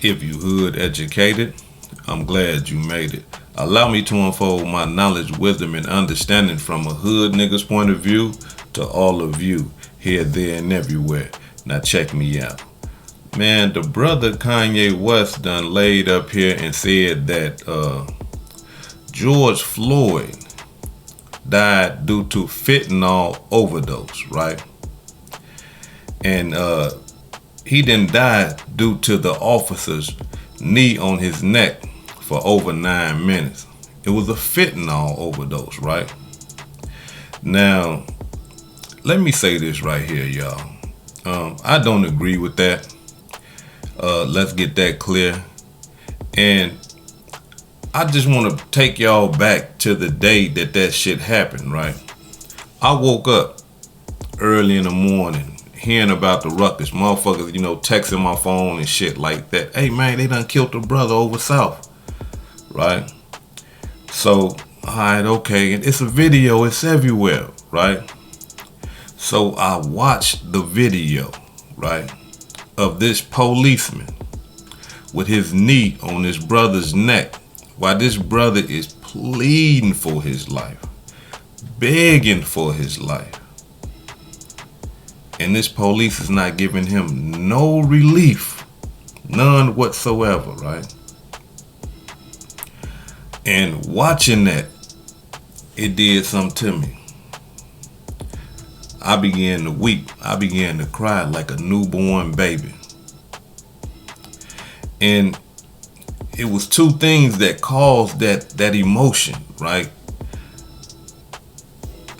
If you hood educated, I'm glad you made it. Allow me to unfold my knowledge, wisdom, and understanding from a hood nigga's point of view to all of you, here, there, and everywhere. Now check me out. Man, the brother Kanye West done laid up here and said that George Floyd died due to fentanyl overdose, right? And he didn't die due to the officer's knee on his neck for over 9 minutes. It was a fentanyl overdose, right? Now, let me say this right here, y'all. I don't agree with that. Let's get that clear. And I just want to take y'all back to the day that shit happened, right? I woke up early in the morning hearing about the ruckus. Motherfuckers, texting my phone and shit like that. Hey, man, they done killed a brother over south, right? So, alright, okay. And it's a video. It's everywhere, right? So I watched the video, right, of this policeman with his knee on his brother's neck while this brother is pleading for his life, begging for his life. And this police is not giving him no relief, none whatsoever, right? And watching that, it did something to me. I began to weep. I began to cry like a newborn baby. And it was two things that caused that emotion, right?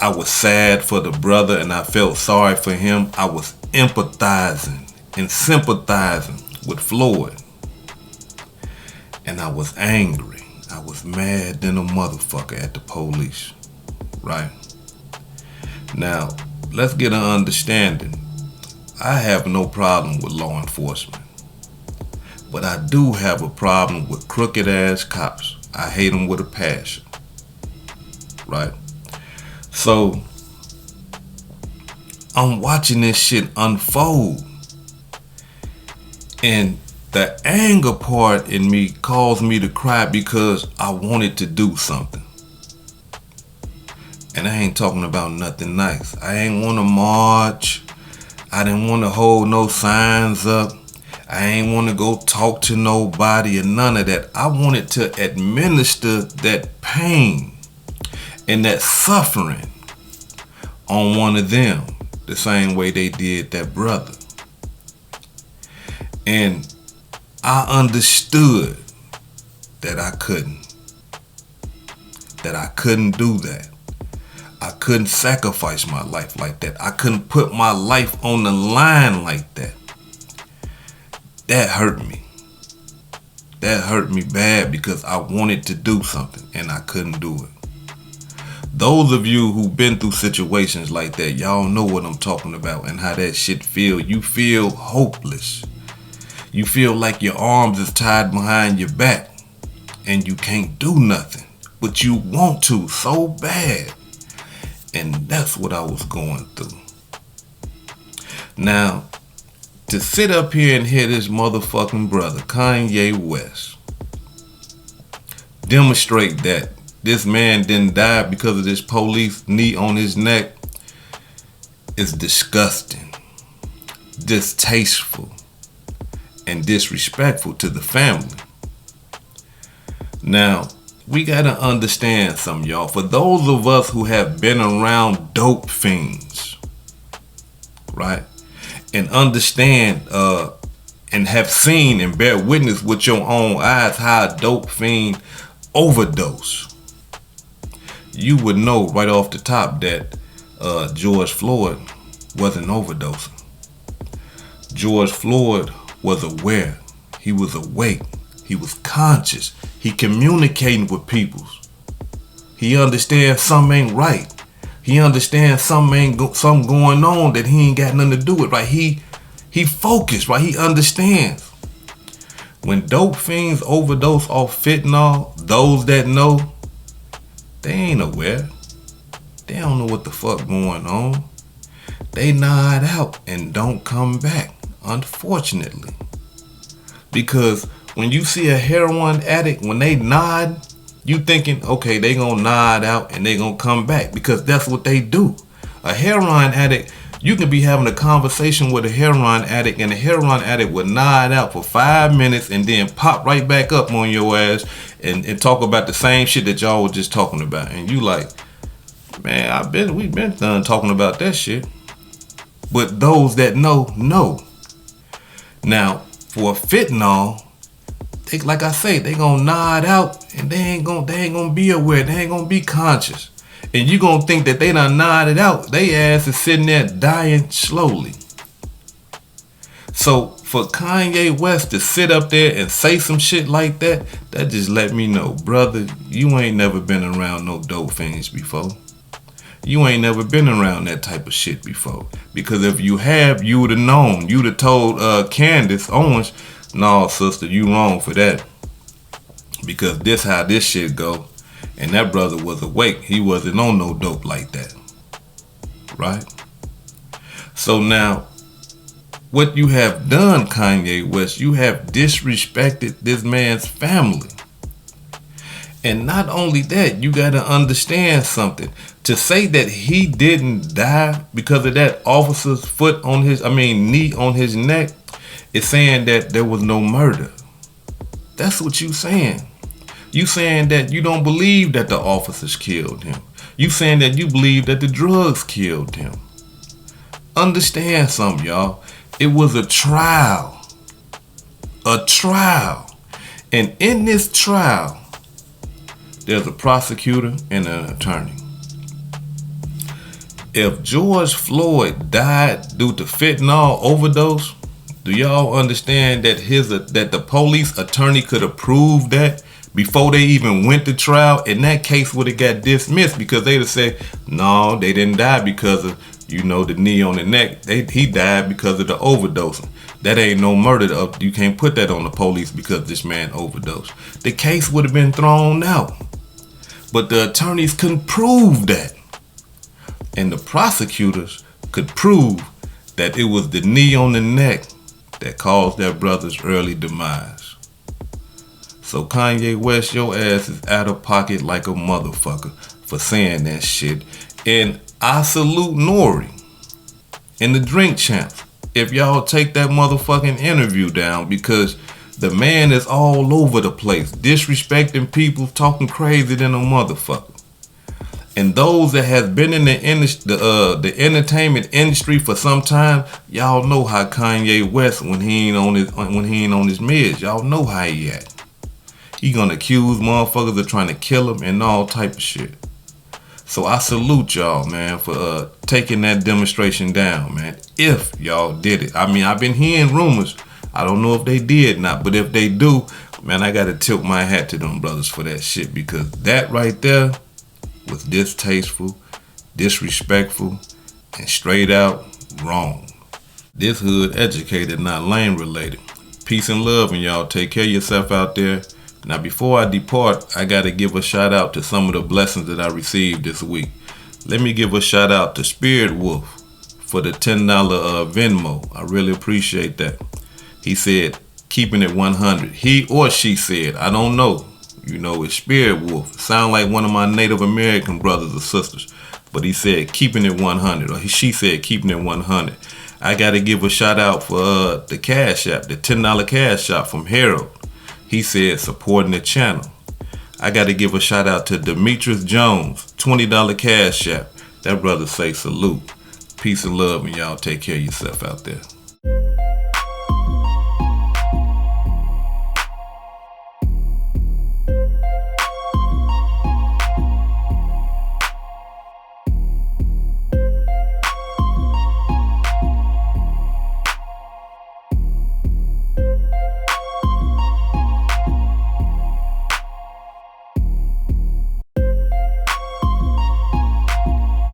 I was sad for the brother and I felt sorry for him. I was empathizing and sympathizing with Floyd. And I was angry. I was mad than a motherfucker at the police, right? Now, let's get an understanding. I have no problem with law enforcement. But I do have a problem with crooked ass cops. I hate them with a passion, right? So, I'm watching this shit unfold. And the anger part in me caused me to cry because I wanted to do something. And I ain't talking about nothing nice. I ain't want to march. I didn't want to hold no signs up. I ain't want to go talk to nobody or none of that. I wanted to administer that pain and that suffering on one of them the same way they did that brother. And I understood that I couldn't do that. I couldn't sacrifice my life like that. I couldn't put my life on the line like that. That hurt me. That hurt me bad because I wanted to do something and I couldn't do it. Those of you who've been through situations like that, y'all know what I'm talking about and how that shit feel. You feel hopeless. You feel like your arms is tied behind your back and you can't do nothing, but you want to so bad. And that's what I was going through. Now, to sit up here and hear this motherfucking brother, Kanye West, demonstrate that this man didn't die because of this police knee on his neck is disgusting, distasteful, and disrespectful to the family. Now, we gotta understand something, y'all. For those of us who have been around dope fiends, right? And understand and have seen and bear witness with your own eyes how a dope fiend overdose. You would know right off the top that George Floyd wasn't overdosing. George Floyd was aware. He was awake. He was conscious. He communicating with people. He understands something ain't right. He understands something going on that he ain't got nothing to do with, right? He focused, right? He understands. When dope fiends overdose off fentanyl, those that know, they ain't aware. They don't know what the fuck going on. They nod out and don't come back, unfortunately. Because when you see a heroin addict, when they nod, you thinking, okay, they gonna nod out and they gonna come back, because that's what they do. A heroin addict, you can be having a conversation with a heroin addict, and the heroin addict will nod out for 5 minutes and then pop right back up on your ass and talk about the same shit that y'all were just talking about. And you like, man, we've been done talking about that shit. But those that know. Now, for fentanyl, like I say, they gonna nod out and they ain't gonna be aware, they ain't gonna be conscious. And you gonna think that they done nodded out. They ass is sitting there dying slowly. So for Kanye West to sit up there and say some shit like that, that just let me know, brother, you ain't never been around no dope fiends before. You ain't never been around that type of shit before. Because if you have, you would have known. You'd have told Candace Owens, no, sister, you wrong for that. Because this how this shit go. And that brother was awake. He wasn't on no dope like that. Right? So now, what you have done, Kanye West, you have disrespected this man's family. And not only that, you got to understand something. To say that he didn't die because of that officer's knee on his neck, is saying that there was no murder. That's what you saying. You saying that you don't believe that the officers killed him. You saying that you believe that the drugs killed him. Understand something, y'all. It was a trial. A trial. And in this trial, there's a prosecutor and an attorney. If George Floyd died due to fentanyl overdose, do y'all understand that that the police attorney could have proved that before they even went to trial? And that case would have got dismissed, because they'd have said, no, they didn't die because of, the knee on the neck. He died because of the overdosing. That ain't no murder. You can't put that on the police because this man overdosed. The case would have been thrown out. But the attorneys couldn't prove that. And the prosecutors could prove that it was the knee on the neck that caused their brother's early demise. So Kanye West, your ass is out of pocket like a motherfucker for saying that shit. And I salute Nori and the Drink Champs if y'all take that motherfucking interview down, because the man is all over the place, disrespecting people, talking crazy than a motherfucker. And those that has been in the entertainment industry for some time, y'all know how Kanye West, when he ain't on his meds, y'all know how he act. He gonna accuse motherfuckers of trying to kill him and all type of shit. So I salute y'all, man, for taking that demonstration down, man. If y'all did it. I mean, I've been hearing rumors. I don't know if they did not, but if they do, man, I gotta tilt my hat to them brothers for that shit, because that right there was distasteful, disrespectful, and straight out wrong. This hood educated, not lane related. Peace and love, and y'all take care of yourself out there. Now, before I depart, I gotta give a shout out to some of the blessings that I received this week. Let me give a shout out to Spirit Wolf for the $10 Venmo. I really appreciate that. He said, keeping it 100. He or she said, I don't know. It's Spirit Wolf. Sound like one of my Native American brothers or sisters. But he said, keeping it 100. Or she said, keeping it 100. I got to give a shout out for the Cash App, the $10 Cash App from Harold. He said, supporting the channel. I got to give a shout out to Demetrius Jones, $20 Cash App. That brother say salute. Peace and love, and y'all take care of yourself out there.